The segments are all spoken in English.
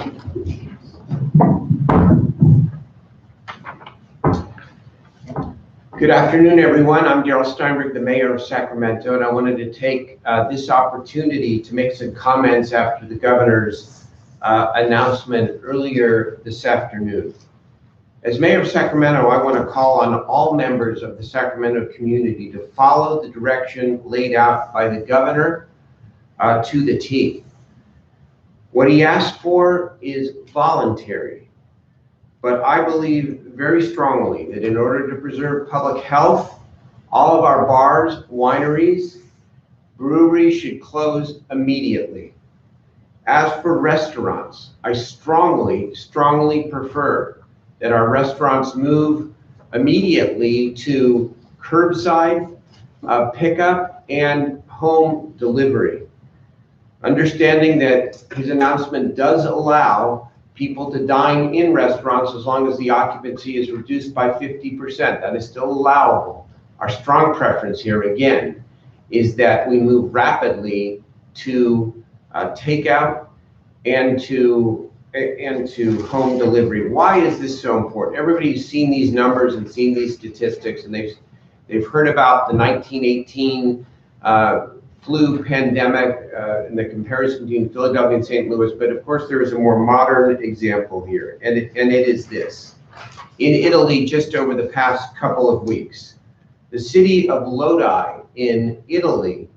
Good afternoon, everyone. I'm Darrell Steinberg, the mayor of Sacramento, and I wanted to take this opportunity to make some comments after the governor's announcement earlier this afternoon. As mayor of Sacramento, I want to call on all members of the Sacramento community to follow the direction laid out by the governor to the T. What he asked for is voluntary, but I believe very strongly that in order to preserve public health, all of our bars, wineries, breweries should close immediately. As for restaurants, I strongly prefer that our restaurants move immediately to curbside pickup and home delivery. Understanding that his announcement does allow people to dine in restaurants as long as the occupancy is reduced by 50%. That is still allowable. Our strong preference here, again, is that we move rapidly to takeout and to home delivery. Why is this so important? Everybody's seen these numbers and seen these statistics, and they've heard about the 1918 flu pandemic and the comparison between Philadelphia and St. Louis, but of course there is a more modern example here, and it is this. In Italy, just over the past couple of weeks, the city of Lodi in Italy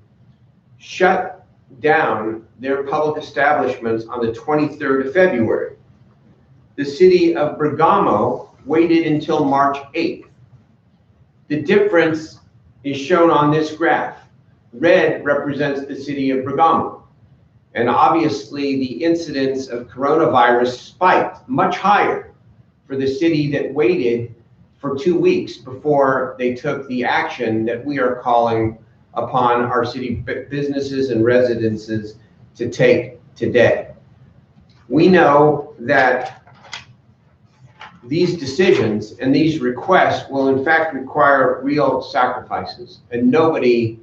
shut down their public establishments on the 23rd of February. The city of Bergamo waited until March 8th. The difference is shown on this graph. Red represents the city of Bergamo. And obviously the incidence of coronavirus spiked much higher for the city that waited for 2 weeks before they took the action that we are calling upon our city businesses and residences to take today. We know that these decisions and these requests will in fact require real sacrifices, and nobody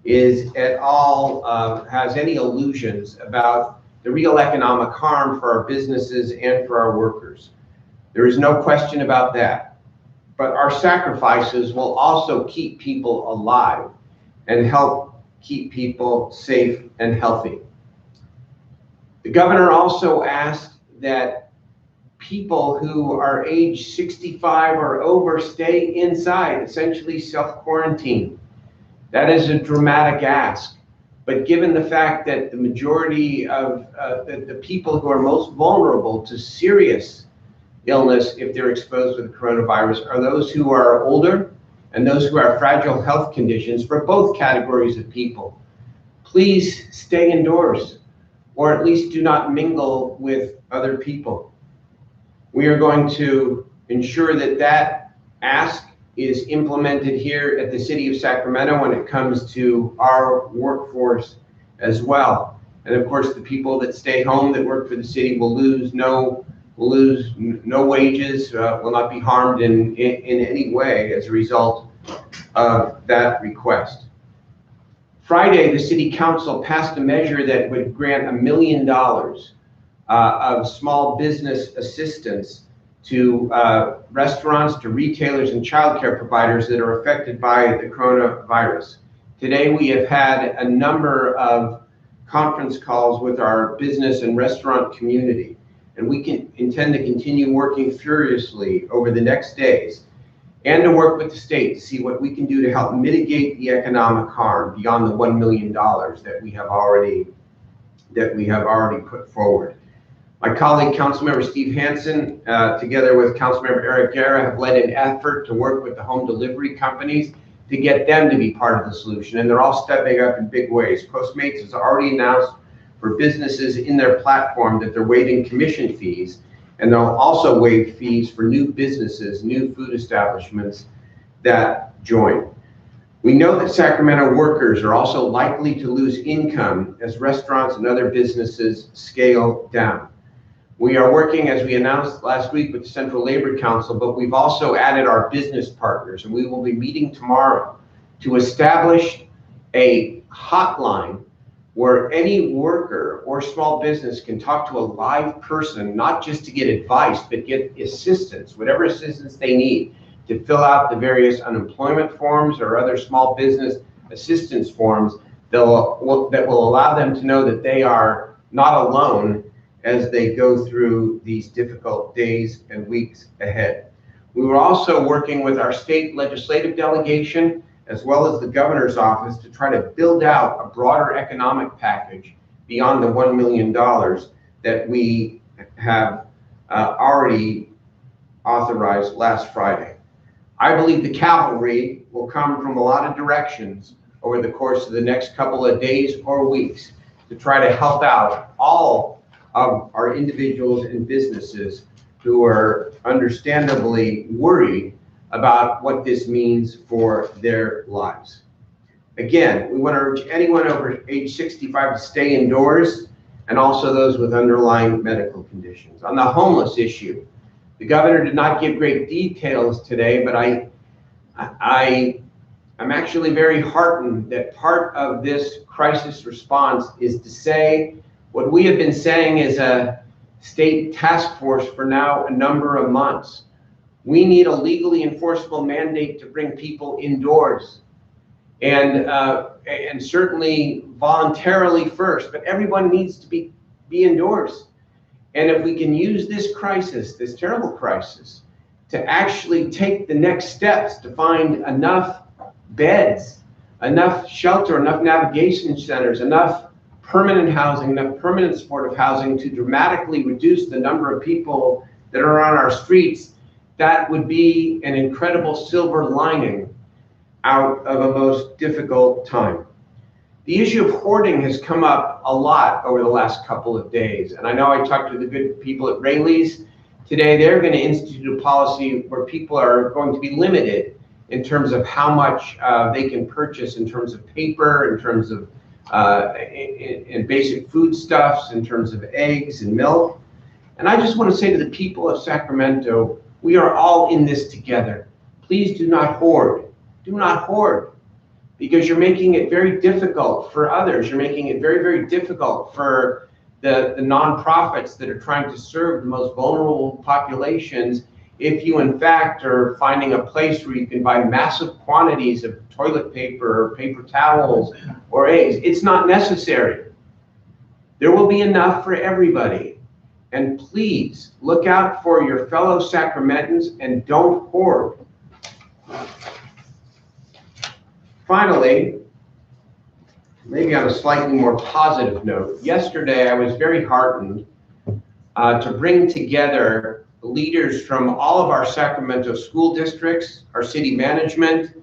is at all has any illusions about the real economic harm for our businesses and for our workers. There is no question about that. But our sacrifices will also keep people alive and help keep people safe and healthy. The governor also asked that people who are age 65 or over stay inside, essentially self-quarantine. That is a dramatic ask, but given the fact that the majority of the people who are most vulnerable to serious illness if they're exposed to the coronavirus are those who are older and those who have fragile health conditions, for both categories of people, please stay indoors, or at least do not mingle with other people. We are going to ensure that that ask is implemented here at the city of Sacramento when it comes to our workforce as well. And of course, the people that stay home that work for the city will lose no wages, will not be harmed in any way as a result of that request. Friday, the city council passed a measure that would grant $1 million of small business assistance to restaurants, to retailers, and childcare providers that are affected by the coronavirus. Today, we have had a number of conference calls with our business and restaurant community, and we intend to continue working furiously over the next days and to work with the state to see what we can do to help mitigate the economic harm beyond the $1 million that we have already put forward. My colleague, Councilmember Steve Hansen, together with Councilmember Eric Guerra, have led an effort to work with the home delivery companies to get them to be part of the solution, and they're all stepping up in big ways. Postmates has already announced for businesses in their platform that they're waiving commission fees, and they'll also waive fees for new businesses, new food establishments that join. We know that Sacramento workers are also likely to lose income as restaurants and other businesses scale down. We are working, as we announced last week, with the Central Labor Council, but we've also added our business partners, and we will be meeting tomorrow to establish a hotline where any worker or small business can talk to a live person, not just to get advice, but get assistance, whatever assistance they need to fill out the various unemployment forms or other small business assistance forms that will allow them to know that they are not alone as they go through these difficult days and weeks ahead. We were also working with our state legislative delegation as well as the governor's office to try to build out a broader economic package beyond the $1 million that we have already authorized last Friday. I believe the cavalry will come from a lot of directions over the course of the next couple of days or weeks to try to help out all of our individuals and businesses who are understandably worried about what this means for their lives. Again, we want to urge anyone over age 65 to stay indoors, and also those with underlying medical conditions. On the homeless issue, the governor did not give great details today, but I'm actually very heartened that part of this crisis response is to say what we have been saying as a state task force for now a number of months. We need a legally enforceable mandate to bring people indoors, and certainly voluntarily first, but everyone needs to be indoors. And if we can use this crisis, this terrible crisis, to actually take the next steps to find enough beds, enough shelter, enough navigation centers, enough permanent housing, enough permanent supportive housing to dramatically reduce the number of people that are on our streets, that would be an incredible silver lining out of a most difficult time. The issue of hoarding has come up a lot over the last couple of days. And I know I talked to the good people at Rayleigh's today. They're going to institute a policy where people are going to be limited in terms of how much they can purchase in terms of paper, in terms of in basic foodstuffs, in terms of eggs and milk. And I just want to say to the people of Sacramento, we are all in this together. Please do not hoard. Do not hoard, because you're making it very difficult for others. You're making it very, very difficult for the nonprofits that are trying to serve the most vulnerable populations if you, in fact, are finding a place where you can buy massive quantities of toilet paper or paper towels or eggs. It's not necessary. There will be enough for everybody. And please look out for your fellow Sacramentans and don't hoard. Finally, maybe on a slightly more positive note, yesterday I was very heartened to bring together leaders from all of our Sacramento school districts, our city management,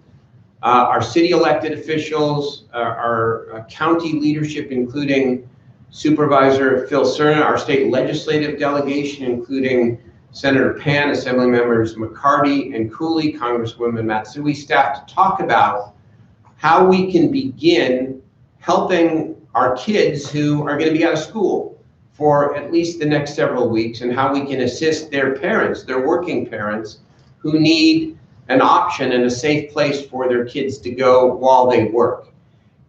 our city elected officials, our county leadership, including Supervisor Phil Cerna, our state legislative delegation, including Senator Pan, Assembly Members McCarty and Cooley, Congresswoman Matsui, staff to talk about how we can begin helping our kids who are going to be out of school for at least the next several weeks, and how we can assist their parents, their working parents, who need an option and a safe place for their kids to go while they work.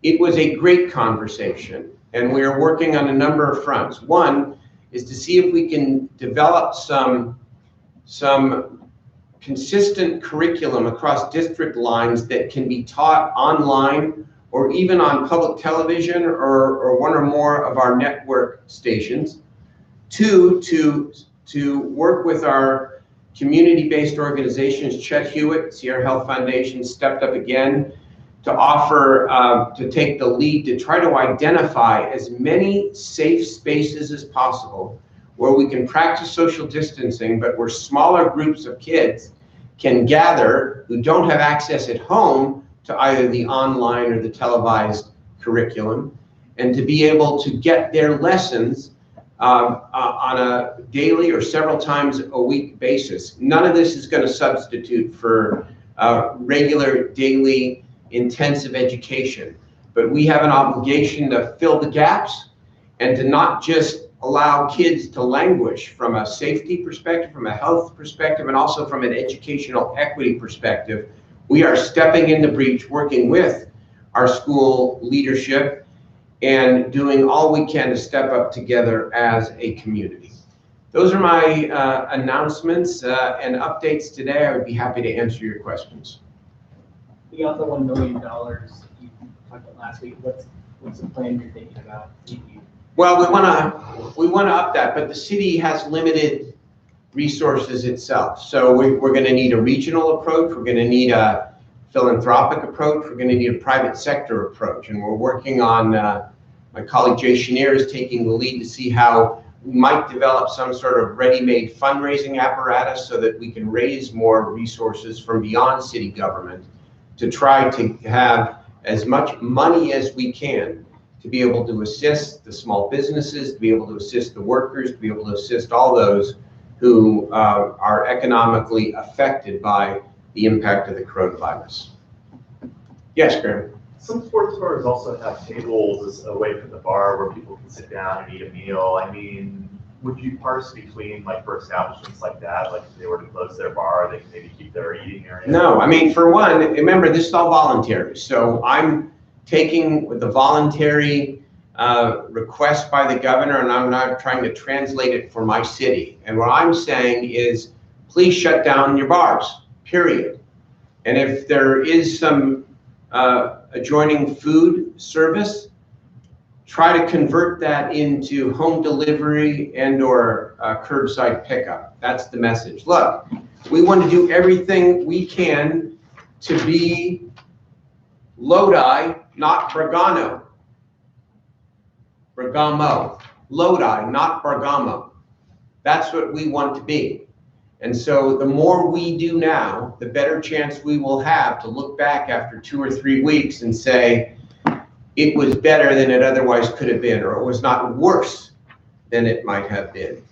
It was a great conversation, and we are working on a number of fronts. One is to see if we can develop some consistent curriculum across district lines that can be taught online or even on public television or one or more of our network stations. Two, to work with our community-based organizations. Chet Hewitt, Sierra Health Foundation, stepped up again to offer, to take the lead to try to identify as many safe spaces as possible where we can practice social distancing, but where smaller groups of kids can gather who don't have access at home to either the online or the televised curriculum, and to be able to get their lessons on a daily or several times a week basis. None of this is going to substitute for regular daily intensive education, but we have an obligation to fill the gaps and to not just allow kids to languish from a safety perspective, from a health perspective, and also from an educational equity perspective. We are stepping in the breach, working with our school leadership and doing all we can to step up together as a community. Those are my announcements and updates today. I would be happy to answer your questions. The other $1 million you talked about last week, what's the plan you're thinking about? Well, we want to up that, but the city has limited resources itself. So we're going to need a regional approach. We're going to need a philanthropic approach. We're going to need a private sector approach. And we're working on, my colleague Jay Chenier is taking the lead to see how we might develop some sort of ready-made fundraising apparatus so that we can raise more resources from beyond city government to try to have as much money as we can to be able to assist the small businesses, to be able to assist the workers, to be able to assist all those who are economically affected by the impact of the coronavirus. Yes, Graham? Some sports bars also have tables away from the bar where people can sit down and eat a meal. I mean, would you parse between, like, for establishments like that, like if they were to close their bar, they can maybe keep their eating area? No, I mean, for one, remember, this is all voluntary. So I'm taking the voluntary request by the governor, and I'm not trying to translate it for my city. And what I'm saying is, please shut down your bars, period. And if there is some adjoining food service, try to convert that into home delivery and or curbside pickup. That's the message. Look, we want to do everything we can to be Lodi, not Bergamo. Bergamo. Lodi, not Bergamo. That's what we want to be. And so the more we do now, the better chance we will have to look back after 2 or 3 weeks and say, it was better than it otherwise could have been, or it was not worse than it might have been.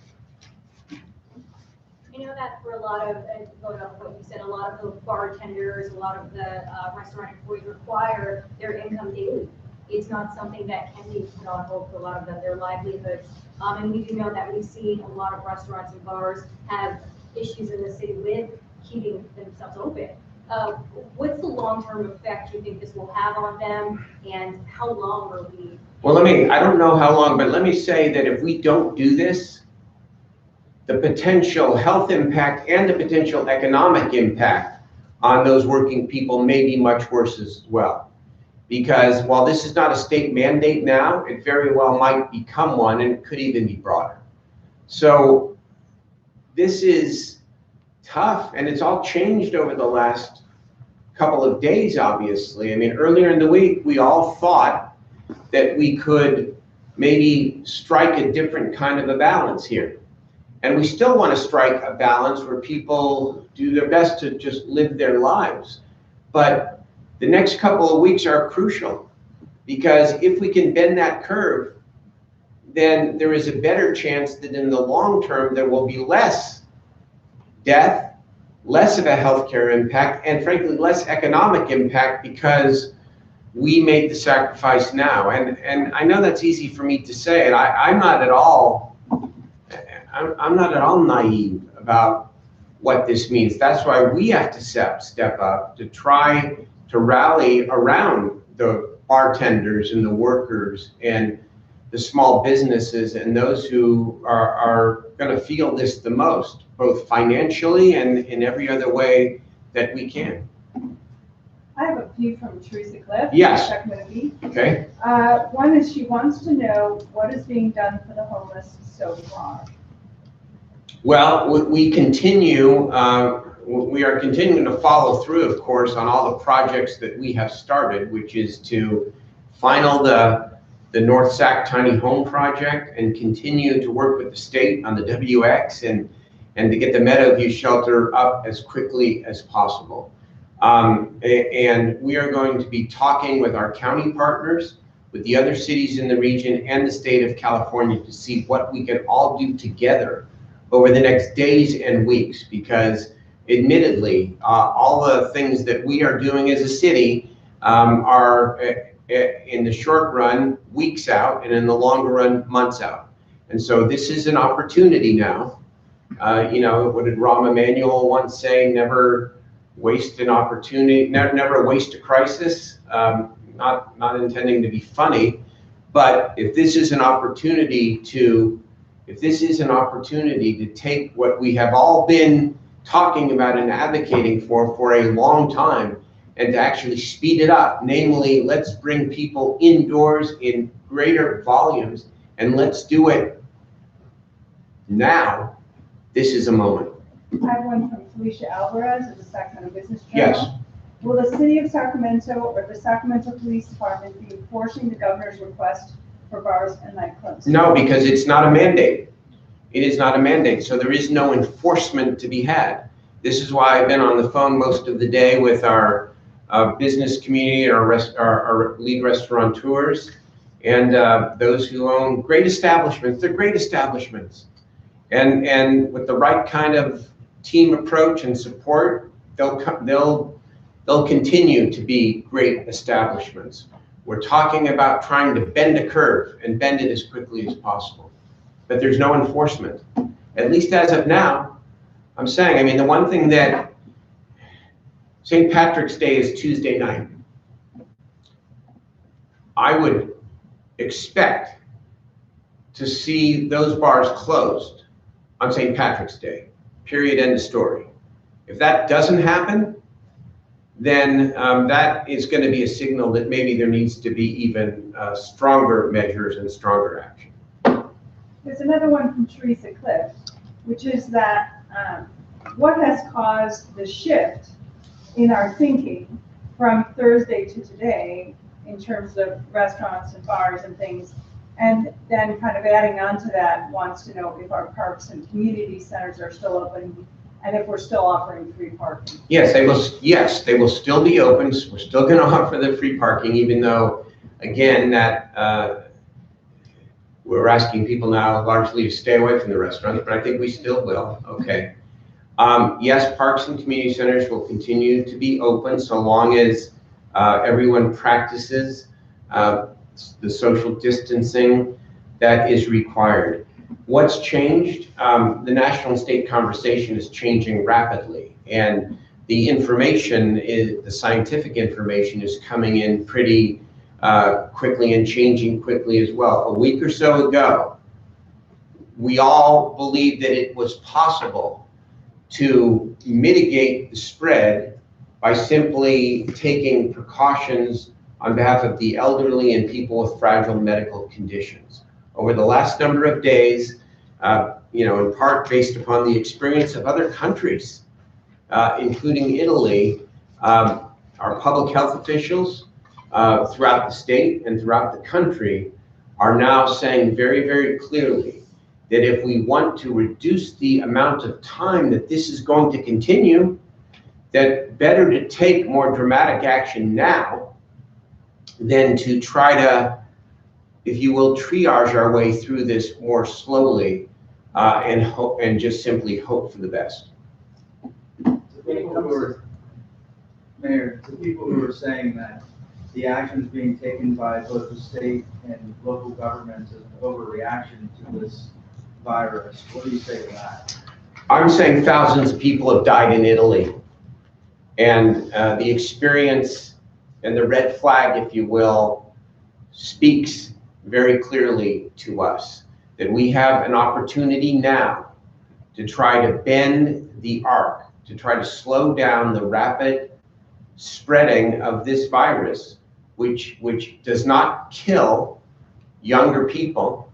You know that for a lot of, going off what you said, a lot of the bartenders, a lot of the restaurant employees require their income daily. It's not something that can be put on hold for a lot of them, their livelihoods. And we do know that we've seen a lot of restaurants and bars have issues in the city with keeping themselves open. What's the long-term effect you think this will have on them, and how long will we? Well, I don't know how long, but let me say that if we don't do this, the potential health impact and the potential economic impact on those working people may be much worse as well. Because while this is not a state mandate now, it very well might become one, and it could even be broader. So this is tough, and it's all changed over the last couple of days, obviously. I mean, earlier in the week, we all thought that we could maybe strike a different kind of a balance here. And we still want to strike a balance where people do their best to just live their lives. But the next couple of weeks are crucial, because if we can bend that curve, then there is a better chance that in the long term, there will be less death, less of a healthcare impact, and frankly, less economic impact, because we made the sacrifice now. And I know that's easy for me to say, and I'm not at all naive about what this means. That's why we have to step up to try to rally around the bartenders and the workers and the small businesses and those who are going to feel this the most, both financially and in every other way that we can. I have a few from Teresa Cliff. Yes. Okay. One is she wants to know what is being done for the homeless so far. Well, we continue. We are continuing to follow through, of course, on all the projects that we have started, which is to final the North Sac Tiny Home Project and continue to work with the state on the WX and to get the Meadowview shelter up as quickly as possible. And we are going to be talking with our county partners, with the other cities in the region and the state of California to see what we can all do together over the next days and weeks, because admittedly, all the things that we are doing as a city are in the short run, weeks out, and in the longer run, months out. And so this is an opportunity now. You know, what did Rahm Emanuel once say? Never waste an opportunity, never waste a crisis. Not intending to be funny, But if this is an opportunity to take what we have all been talking about and advocating for a long time, and to actually speed it up, namely, let's bring people indoors in greater volumes, and let's do it now, this is a moment. I have one from Felicia Alvarez of the Sacramento Business Yes. Journal. Will the city of Sacramento or the Sacramento Police Department be enforcing the governor's request for bars and nightclubs? No, because it's not a mandate. It is not a mandate, so there is no enforcement to be had. This is why I've been on the phone most of the day with our business community, our lead restaurateurs, and those who own great establishments. They're great establishments. And with the right kind of team approach and support, they'll continue to be great establishments. We're talking about trying to bend a curve and bend it as quickly as possible. But there's no enforcement, at least as of now. I'm saying, I mean, the one thing that St. Patrick's Day is Tuesday night. I would expect to see those bars closed on St. Patrick's Day, period, end of story. If that doesn't happen, then that is going to be a signal that maybe there needs to be even stronger measures and stronger action. There's another one from Teresa Cliff, which is that what has caused the shift in our thinking from Thursday to today in terms of restaurants and bars and things, and then kind of adding on to that, wants to know if our parks and community centers are still open and if we're still offering free parking. Yes, they will still be open. We're still going to offer the free parking, even though, again, that we're asking people now largely to stay away from the restaurants, but I think we still will. Okay. Yes, parks and community centers will continue to be open so long as everyone practices the social distancing that is required. What's changed? The national and state conversation is changing rapidly, and the information, the scientific information, is coming in pretty quickly and changing quickly as well. A week or so ago, we all believed that it was possible to mitigate the spread by simply taking precautions on behalf of the elderly and people with fragile medical conditions. Over the last number of days, in part based upon the experience of other countries, including Italy, our public health officials throughout the state and throughout the country are now saying very, very clearly that if we want to reduce the amount of time that this is going to continue, that better to take more dramatic action now than to try to, if you will, triage our way through this more slowly and just simply hope for the best. Mayor, to people who are saying that the actions being taken by both the state and local governments is an overreaction to this virus, what do you say to that? I'm saying thousands of people have died in Italy, and the experience and the red flag, if you will, speaks very clearly to us that we have an opportunity now to try to bend the arc, to try to slow down the rapid spreading of this virus, which does not kill younger people,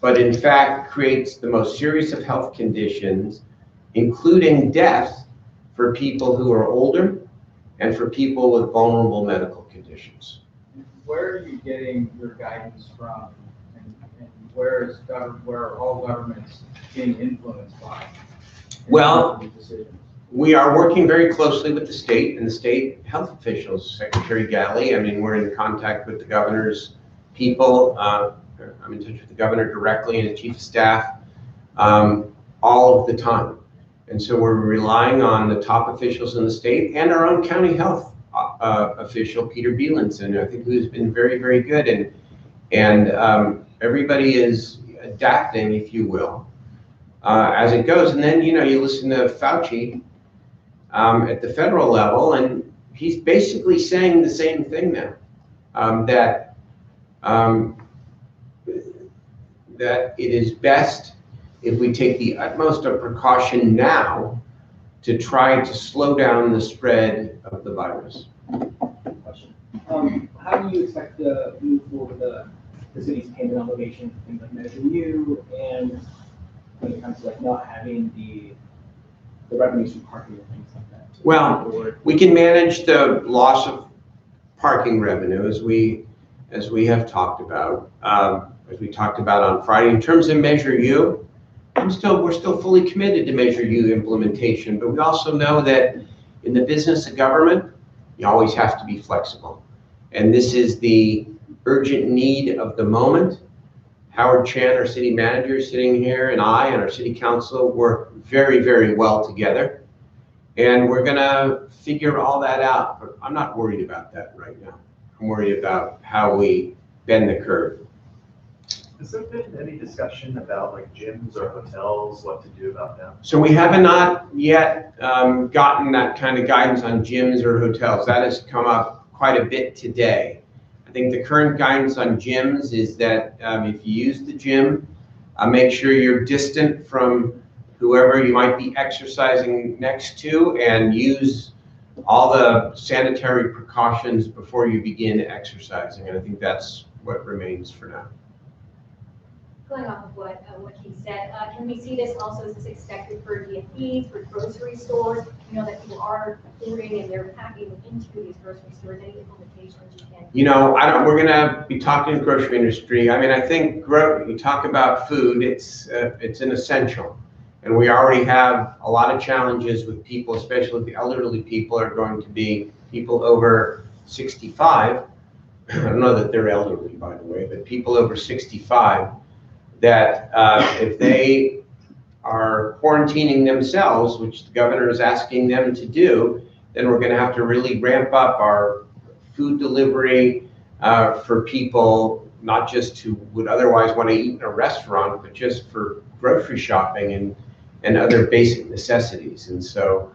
but in fact creates the most serious of health conditions, including death for people who are older and for people with vulnerable medical conditions. Where are you getting your guidance from, and where are all governments being influenced by? Well, we are working very closely with the state and the state health officials, Secretary Galley. I mean, we're in contact with the governor's people. I'm in touch with the governor directly and the chief of staff all of the time. And so we're relying on the top officials in the state and our own county health official, Peter Bielenson, I think, who's been very, very good. And everybody is adapting, if you will, as it goes. And then, you listen to Fauci at the federal level, and he's basically saying the same thing now, that that it is best if we take the utmost of precaution now to try to slow down the spread of the virus. Question. How do you expect to move forward the city's payment obligation, things like Measure U, and when it comes to like not having the revenues from parking and things like that? Well, we can manage the loss of parking revenue as we have talked about, as we talked about on Friday. In terms of Measure U, we're still fully committed to Measure U implementation, but we also know that in the business of government, you always have to be flexible. And this is the urgent need of the moment. Howard Chan, our city manager, sitting here, and I and our city council work very, very well together. And we're gonna figure all that out, but I'm not worried about that right now. I'm worried about how we bend the curve. Has there been any discussion about like gyms or hotels, what to do about them? So we have not yet gotten that kind of guidance on gyms or hotels. That has come up quite a bit today. I think the current guidance on gyms is that if you use the gym, make sure you're distant from whoever you might be exercising next to, and use all the sanitary precautions before you begin exercising. And I think that's what remains for now. Going off of what he said, can we see this also as expected for DFEs, for grocery stores? You know that people are ordering and they're packing into these grocery stores. Any implications you can? You know, we're gonna be talking to the grocery industry. I mean, I think you talk about food, it's an essential. And we already have a lot of challenges with people, especially the elderly people are going to be people over 65. I don't know that they're elderly, by the way, but people over 65 that if they are quarantining themselves, which the governor is asking them to do, then we're gonna have to really ramp up our food delivery for people, not just who would otherwise want to eat in a restaurant, but just for grocery shopping and other basic necessities. And so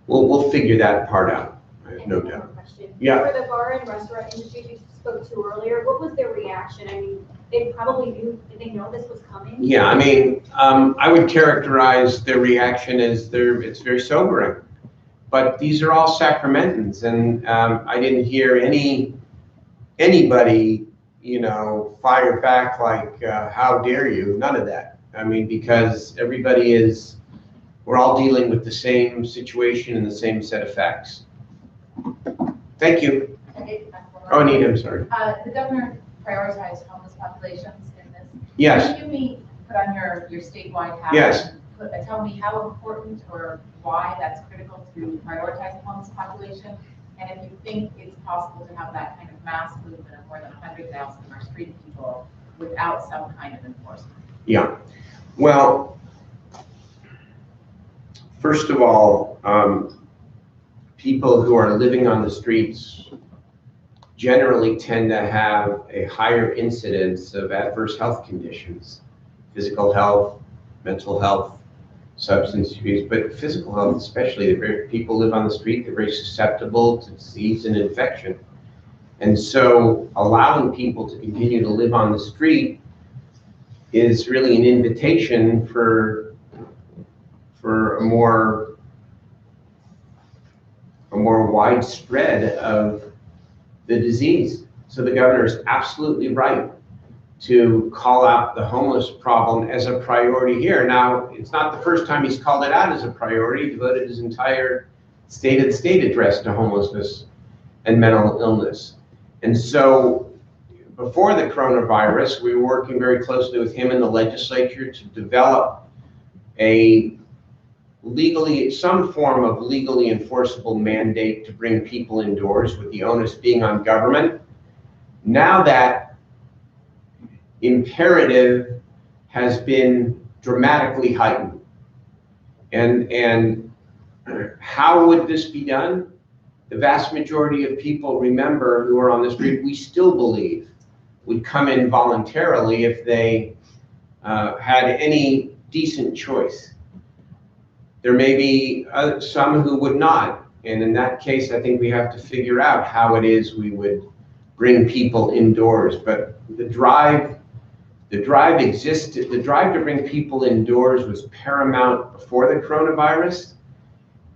we'll figure that part out, I have no doubt. Yeah. For the bar and restaurant industry you spoke to earlier, what was their reaction? I mean, they probably knew, did they know this was coming? Yeah, I mean, I would characterize their reaction as it's very sobering. But these are all Sacramentans, and I didn't hear anybody, you know, fire back like, how dare you? None of that. I mean, because we're all dealing with the same situation and the same set of facts. Thank you. Oh, Anita, I'm sorry. The governor prioritized homeless populations in this. Yes. Can you put on your statewide hat? Yes. Tell me how important or why that's critical to prioritize the homeless population, and if you think it's possible to have that kind of mass movement of more than 100,000 of our street people without some kind of enforcement. Yeah. Well, first of all, people who are living on the streets generally tend to have a higher incidence of adverse health conditions, physical health, mental health, substance abuse, but physical health especially. People live on the street, they're very susceptible to disease and infection. And so allowing people to continue to live on the street is really an invitation for a more widespread of the disease. So the governor is absolutely right to call out the homeless problem as a priority here. Now, it's not the first time he's called it out as a priority. He devoted his entire State of the State address to homelessness and mental illness. And so before the coronavirus, we were working very closely with him in the legislature to develop some form of legally enforceable mandate to bring people indoors, with the onus being on government. Now that imperative has been dramatically heightened. And how would this be done? The vast majority of people, remember, who are on the street, we still believe would come in voluntarily if they had any decent choice. There may be some who would not. And in that case, I think we have to figure out how it is we would bring people indoors. But the drive The drive existed, the drive to bring people indoors was paramount before the coronavirus.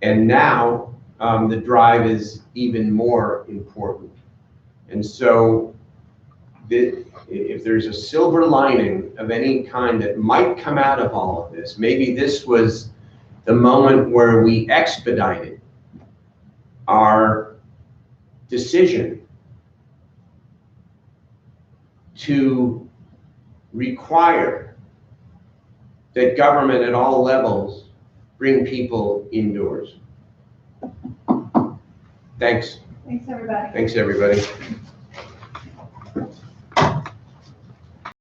And now the drive is even more important. And so if there's a silver lining of any kind that might come out of all of this, maybe this was the moment where we expedited our decision to require that government at all levels bring people indoors. Thanks. Thanks, everybody. Thanks, everybody.